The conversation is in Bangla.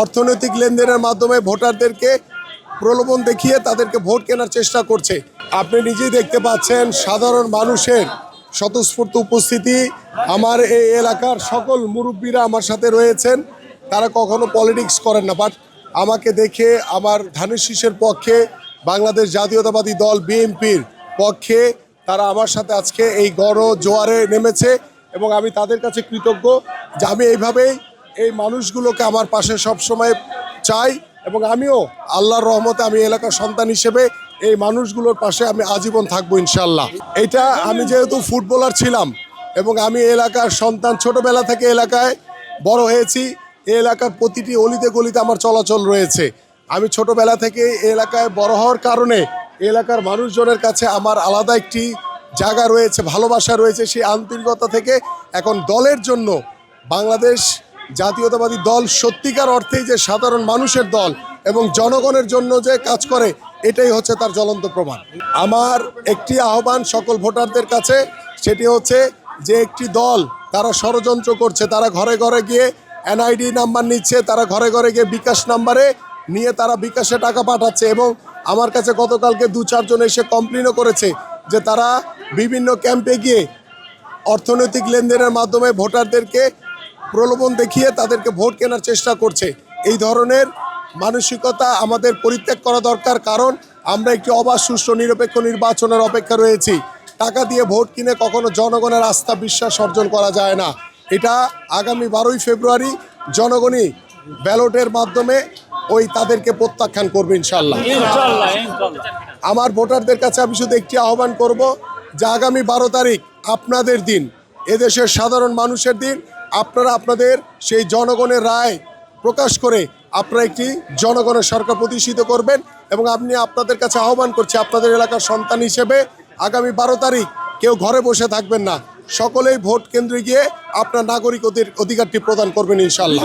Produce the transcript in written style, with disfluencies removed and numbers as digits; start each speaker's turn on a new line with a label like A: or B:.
A: অর্থনৈতিক লেনদেনের মাধ্যমে ভোটারদেরকে প্রলোভন দেখিয়ে তাদেরকে ভোট কেনার চেষ্টা করছে। আপনি নিজেই দেখতে পাচ্ছেন সাধারণ মানুষের স্বতঃস্ফূর্ত উপস্থিতি। আমার এই এলাকার সকল মুরব্বীরা আমার সাথে রয়েছেন। তারা কখনো পলিটিক্স করেন না, বাট আমাকে দেখে আমার ধানের শীষের পক্ষে বাংলাদেশ জাতীয়তাবাদী দল বিএনপির পক্ষে তারা আমার সাথে আজকে এই গণ জোয়ারে নেমেছে এবং আমি তাদের কাছে কৃতজ্ঞ যে আমি এইভাবেই এই মানুষগুলোকে আমার পাশে সবসময় চাই এবং আমিও আল্লাহর রহমতে আমি এলাকার সন্তান হিসেবে এই মানুষগুলোর পাশে আমি আজীবন থাকবো ইনশাল্লাহ। এটা আমি যেহেতু ফুটবলার ছিলাম এবং আমি এলাকার সন্তান, ছোটবেলা থেকে এলাকায় বড় হয়েছি, এই এলাকার প্রতিটি অলিতে গলিতে আমার চলাচল রয়েছে। আমি ছোটবেলা থেকে এই এলাকায় বড় হওয়ার কারণে এলাকার মানুষজনের কাছে আমার আলাদা একটি জায়গা রয়েছে, ভালোবাসা রয়েছে। সেই আন্তরিকতা থেকে এখন দলের জন্য বাংলাদেশ জাতীয়তাবাদী দল সত্যিকার অর্থেই যে সাধারণ মানুষের দল এবং জনগণের জন্য যে কাজ করে, এটাই হচ্ছে তার জ্বলন্ত প্রমাণ। আমার একটি আহ্বান সকল ভোটারদের কাছে, সেটি হচ্ছে যে একটি দল তারা ষড়যন্ত্র করছে, তারা ঘরে ঘরে গিয়ে এনআইডি নাম্বার নিচ্ছে, তারা ঘরে ঘরে গিয়ে বিকাশ নাম্বারে নিয়ে তারা বিকাশে টাকা পাঠাচ্ছে এবং আমার কাছে গতকালকে 2-4 জন এসে কমপ্লেনও করেছে যে তারা বিভিন্ন ক্যাম্পে গিয়ে অর্থনৈতিক লেনদেনের মাধ্যমে ভোটারদেরকে প্রলোভন দেখিয়ে তাদেরকে ভোট কেনার চেষ্টা করছে। এই ধরনের মানসিকতা আমাদের পরিত্যাগ করা দরকার, কারণ আমরা একটি অবাধ, সুষ্ঠু, নিরপেক্ষ নির্বাচনের অপেক্ষা রয়েছি। টাকা দিয়ে ভোট কিনে কখনো জনগণের আস্থা বিশ্বাস অর্জন করা যায় না। এটা আগামী 12ই ফেব্রুয়ারি জনগণই ব্যালটের মাধ্যমে তাদেরকে প্রত্যাখ্যান করবে ইনশাল্লাহ। আমার ভোটারদের কাছে আমি শুধু একটি আহ্বান করব যে আগামী 12 তারিখ আপনাদের দিন, এদেশের সাধারণ মানুষের দিন। আপনারা আপনাদের সেই জনগণের রায় প্রকাশ করে আপনারা একটি জনগণের সরকার প্রতিষ্ঠিত করবেন এবং আমি আপনাদের কাছে আহ্বান করছি, আপনাদের এলাকার সন্তান হিসেবে আগামী 12 তারিখ কেউ ঘরে বসে থাকবেন না, সকলেই ভোট কেন্দ্রে গিয়ে আপনার নাগরিক অধিকারটি প্রদান করবেন ইনশাল্লাহ।